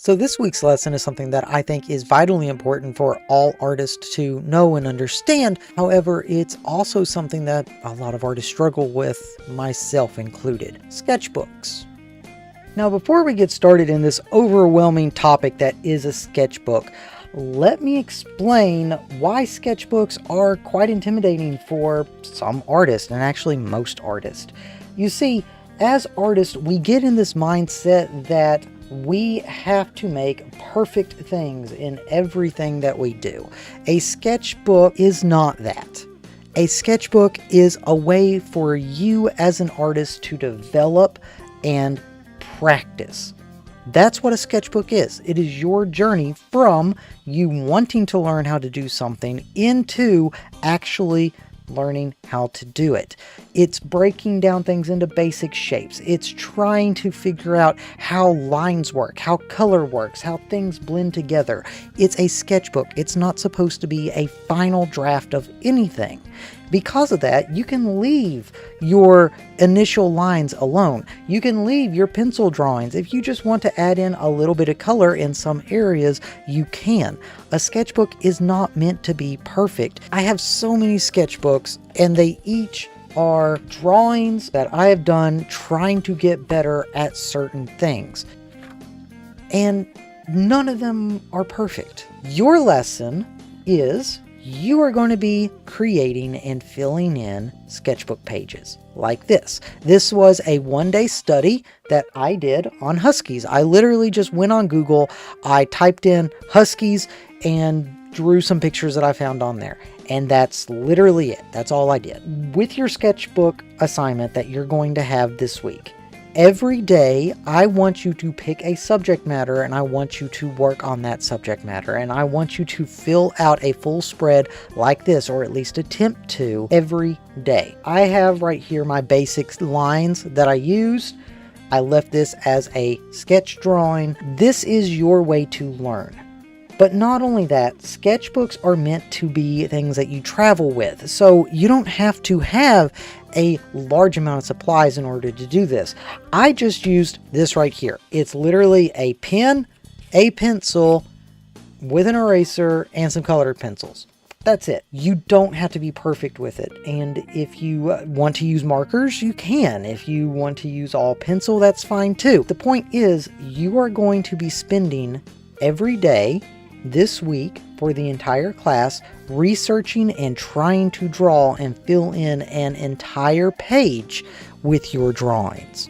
So this week's lesson is something that I think is vitally important for all artists to know and understand. However, it's also something that a lot of artists struggle with, myself included: sketchbooks. Now, before we get started in this overwhelming topic that is a sketchbook, let me explain why sketchbooks are quite intimidating for some artists, and actually most artists. You see, as artists, we get in this mindset that we have to make perfect things in everything that we do. A sketchbook is not that. A sketchbook is a way for you as an artist to develop and practice. That's what a sketchbook is. It is your journey from you wanting to learn how to do something into actually learning how to do it. It's breaking down things into basic shapes. It's trying to figure out how lines work, how color works, how things blend together. It's a sketchbook. It's not supposed to be a final draft of anything. Because of that, you can leave your initial lines alone. You can leave your pencil drawings. If you just want to add in a little bit of color in some areas, you can. A sketchbook is not meant to be perfect. I have so many sketchbooks, and they each are drawings that I have done trying to get better at certain things. And none of them are perfect. Your lesson is you are going to be creating and filling in sketchbook pages like this. This was a one-day study that I did on Huskies. I literally just went on Google, I typed in Huskies and drew some pictures that I found on there. And that's literally it. That's all I did. With your sketchbook assignment that you're going to have this week, every day, I want you to pick a subject matter and I want you to work on that subject matter. And I want you to fill out a full spread like this, or at least attempt to, every day. I have right here my basic lines that I used. I left this as a sketch drawing. This is your way to learn. But not only that, sketchbooks are meant to be things that you travel with. So you don't have to have a large amount of supplies in order to do this. I just used this right here. It's literally a pen, a pencil, with an eraser, and some colored pencils. That's it. You don't have to be perfect with it. And if you want to use markers, you can. If you want to use all pencil, that's fine too. The point is, you are going to be spending every day this week for the entire class researching and trying to draw and fill in an entire page with your drawings.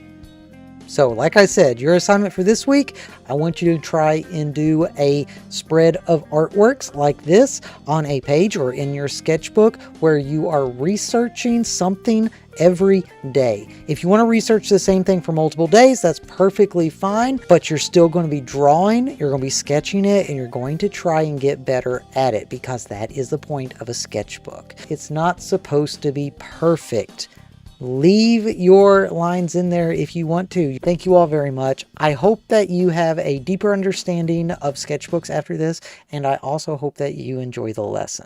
So like I said, your assignment for this week, I want you to try and do a spread of artworks like this on a page or in your sketchbook where you are researching something every day. If you want to research the same thing for multiple days, that's perfectly fine, but you're still going to be drawing, you're going to be sketching it, and you're going to try and get better at it, because that is the point of a sketchbook. It's not supposed to be perfect. Leave your lines in there if you want to. Thank you all very much. I hope that you have a deeper understanding of sketchbooks after this, and I also hope that you enjoy the lesson.